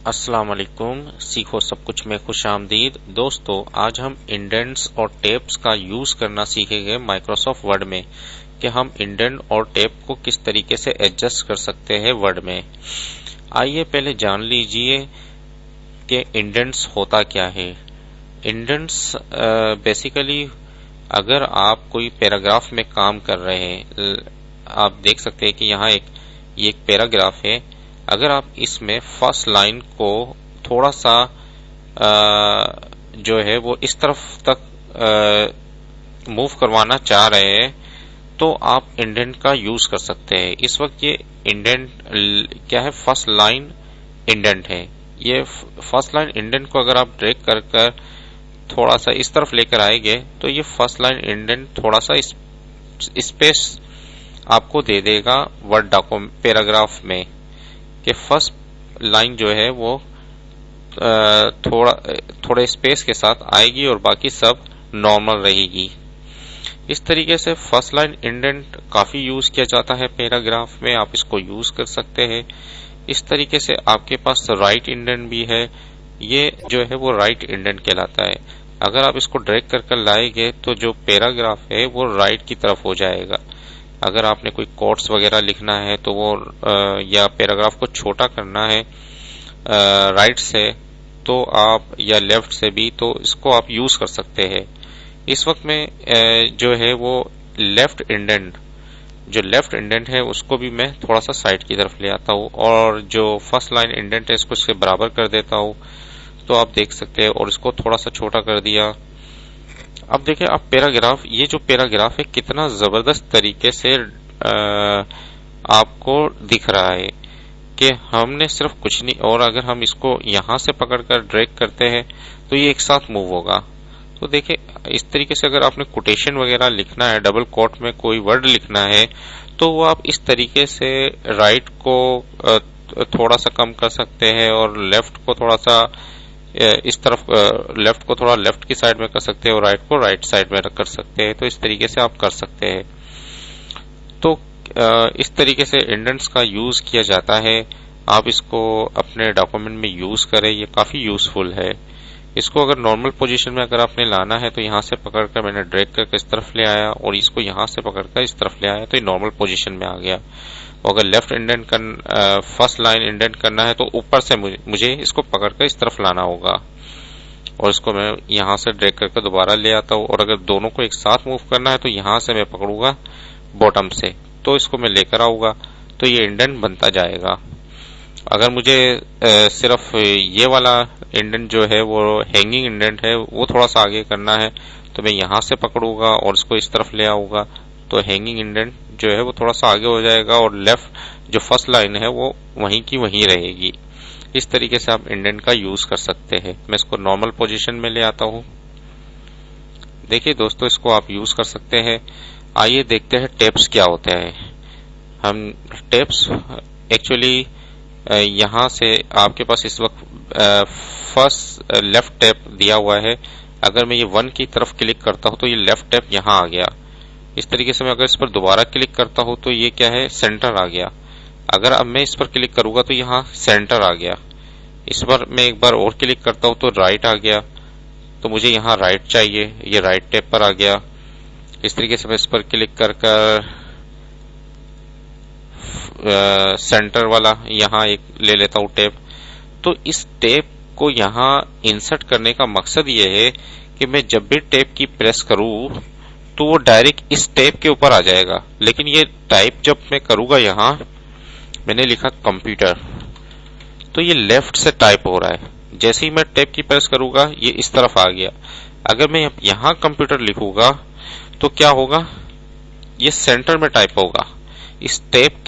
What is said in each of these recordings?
अस्सलाम वालेकुम। सीखो सब कुछ में खुशामदीद। दोस्तों, आज हम इंडेंट्स और टेप्स का यूज करना सीखेंगे माइक्रोसॉफ्ट वर्ड में कि हम इंडेंट और टेप को किस तरीके से एडजस्ट कर सकते हैं वर्ड में। आइए पहले जान लीजिए कि इंडेंट्स होता क्या है। इंडेंट्स बेसिकली अगर आप कोई पैराग्राफ में काम कर रहे हैं, आप देख सकते हैं कि यहाँ ये एक पैराग्राफ है। अगर आप इसमें फर्स्ट लाइन को थोड़ा सा जो है वो इस तरफ तक मूव करवाना चाह रहे हैं तो आप इंडेंट का यूज कर सकते हैं। इस वक्त ये इंडेंट क्या है, फर्स्ट लाइन इंडेंट है। ये फर्स्ट लाइन इंडेंट को अगर आप ड्रैग कर कर थोड़ा सा इस तरफ लेकर आएंगे तो ये फर्स्ट लाइन इंडेंट थोड़ा सा स्पेस आपको दे देगा वर्ड डॉक्यूमेंट पैराग्राफ में, कि फर्स्ट लाइन जो है वो थोड़े स्पेस के साथ आएगी और बाकी सब नॉर्मल रहेगी। इस तरीके से फर्स्ट लाइन इंडेंट काफी यूज किया जाता है पैराग्राफ में, आप इसको यूज कर सकते हैं। इस तरीके से आपके पास राइट इंडेंट भी है, ये जो है वो राइट इंडेंट कहलाता है। अगर आप इसको ड्रैग कर कर लाएंगे तो जो पैराग्राफ है वो राइट की तरफ हो जाएगा। अगर आपने कोई कोट्स वगैरह लिखना है तो वो या पैराग्राफ को छोटा करना है राइट से तो आप, या लेफ्ट से भी, तो इसको आप यूज कर सकते हैं। इस वक्त में जो है वो लेफ्ट इंडेंट है उसको भी मैं थोड़ा सा साइड की तरफ ले आता हूँ और जो फर्स्ट लाइन इंडेंट है इसको इसके बराबर कर देता हूँ, तो आप देख सकते हैं। और इसको थोड़ा सा छोटा कर दिया। अब देखिए, आप ये जो पैराग्राफ है कितना जबरदस्त तरीके से आपको दिख रहा है कि हमने सिर्फ कुछ नहीं, और अगर हम इसको यहां से पकड़कर ड्रैग करते हैं तो ये एक साथ मूव होगा। तो देखिए, इस तरीके से अगर आपने कोटेशन वगैरह लिखना है, डबल कोट में कोई वर्ड लिखना है, तो वो आप इस तरीके से राइट को थोड़ा सा कम कर सकते हैं और लेफ्ट को थोड़ा सा इस तरफ, लेफ्ट को थोड़ा लेफ्ट की साइड में कर सकते हैं और राइट को राइट साइड में कर सकते हैं। तो इस तरीके से आप कर सकते हैं। तो इस तरीके से इंडेंट्स का यूज किया जाता है। आप इसको अपने डॉक्यूमेंट में यूज करें, ये काफी यूजफुल है। इसको अगर नॉर्मल पोजीशन में अगर आपने लाना है तो यहाँ से पकड़कर मैंने ड्रैग करके इस तरफ ले आया और इसको यहाँ से पकड़कर इस तरफ ले आया तो ये नॉर्मल पोजीशन में आ गया। और अगर left indent first line indent करना है तो ऊपर से मुझे इसको पकड़कर इस तरफ लाना होगा और इसको मैं यहाँ से ड्रैग करके दोबारा ले आता हूँ। और अगर दोनों को एक साथ मूव करना है तो यहाँ से मैं पकड़ूंगा बॉटम से, तो इसको मैं लेकर आऊंगा तो ये इंडेंट बनता जाएगा। अगर मुझे सिर्फ ये वाला इंडेंट जो है वो हैंगिंग इंडेंट है वो थोड़ा सा आगे करना है तो मैं यहाँ से पकड़ूंगा और इसको इस तरफ ले आऊंगा तो हैंगिंग इंडेंट जो है वो थोड़ा सा आगे हो जाएगा और लेफ्ट जो फर्स्ट लाइन है वो वहीं की वहीं रहेगी। इस तरीके से आप इंडेंट का यूज कर सकते हैं। मैं इसको नॉर्मल पोजीशन में ले आता हूँ। देखिए दोस्तों, इसको आप यूज कर सकते हैं। आइए देखते हैं टेप्स क्या होते हैं। हम टेप्स एक्चुअली यहाँ से आपके पास इस वक्त फर्स्ट लेफ्ट टैप दिया हुआ है। अगर मैं ये 1 की तरफ क्लिक करता हूँ तो ये लेफ्ट टैप यहाँ आ गया। इस तरीके से मैं अगर इस पर दोबारा क्लिक करता हूँ तो ये क्या है, सेंटर आ गया। अगर अब मैं इस पर क्लिक करूंगा तो यहाँ सेंटर आ गया। इस पर मैं एक बार और क्लिक करता हूँ तो राइट आ गया, तो मुझे यहाँ राइट चाहिए, ये राइट टैप पर आ गया। इस तरीके से मैं इस पर क्लिक कर सेंटर वाला यहाँ एक ले लेता हूँ टेप। तो इस टेप को यहाँ इंसर्ट करने का मकसद ये है कि मैं जब भी टेप की प्रेस करूँ तो वो डायरेक्ट इस टेप के ऊपर आ जाएगा। लेकिन ये टाइप जब मैं करूंगा, यहाँ मैंने लिखा कंप्यूटर, तो ये लेफ्ट से टाइप हो रहा है। जैसे ही मैं टेप की प्रेस करूंगा ये इस तरफ आ गया। अगर मैं यहाँ कंप्यूटर लिखूंगा तो क्या होगा, ये सेंटर में टाइप होगा। इस टेप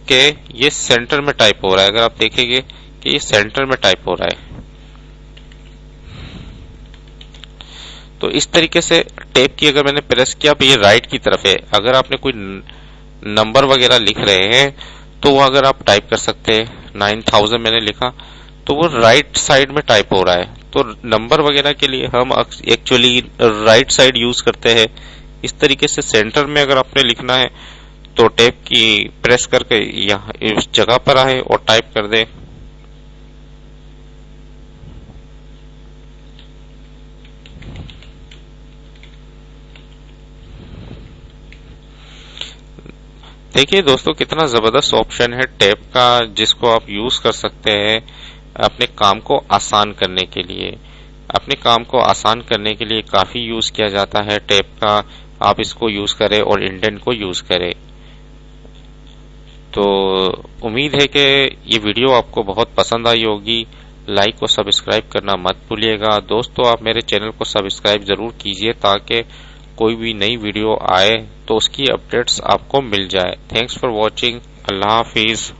के ये सेंटर में टाइप हो रहा है। अगर आप देखेंगे कि ये सेंटर में टाइप हो रहा है। तो इस तरीके से टेप की अगर मैंने प्रेस किया तो ये राइट की तरफ है। अगर आपने कोई नंबर वगैरह लिख रहे हैं तो वो अगर आप टाइप कर सकते हैं, 9000 मैंने लिखा तो वो राइट साइड में टाइप हो रहा है। तो नंबर वगैरह के लिए हम एक्चुअली राइट साइड यूज करते हैं। इस तरीके से सेंटर में अगर आपने लिखना है तो टेप की प्रेस करके यहाँ इस जगह पर आए और टाइप कर दे देखिए दोस्तों, कितना जबरदस्त ऑप्शन है टैब का, जिसको आप यूज कर सकते हैं अपने काम को आसान करने के लिए। अपने काम को आसान करने के लिए काफी यूज किया जाता है टैब का। आप इसको यूज करें और इंडेंट को यूज करें। तो उम्मीद है कि ये वीडियो आपको बहुत पसंद आई होगी। लाइक और सब्सक्राइब करना मत भूलिएगा। दोस्तों, आप मेरे चैनल को सब्सक्राइब जरूर कीजिए ताकि कोई भी नई वीडियो आए तो उसकी अपडेट्स आपको मिल जाए। Thanks for watching. Allah Hafiz.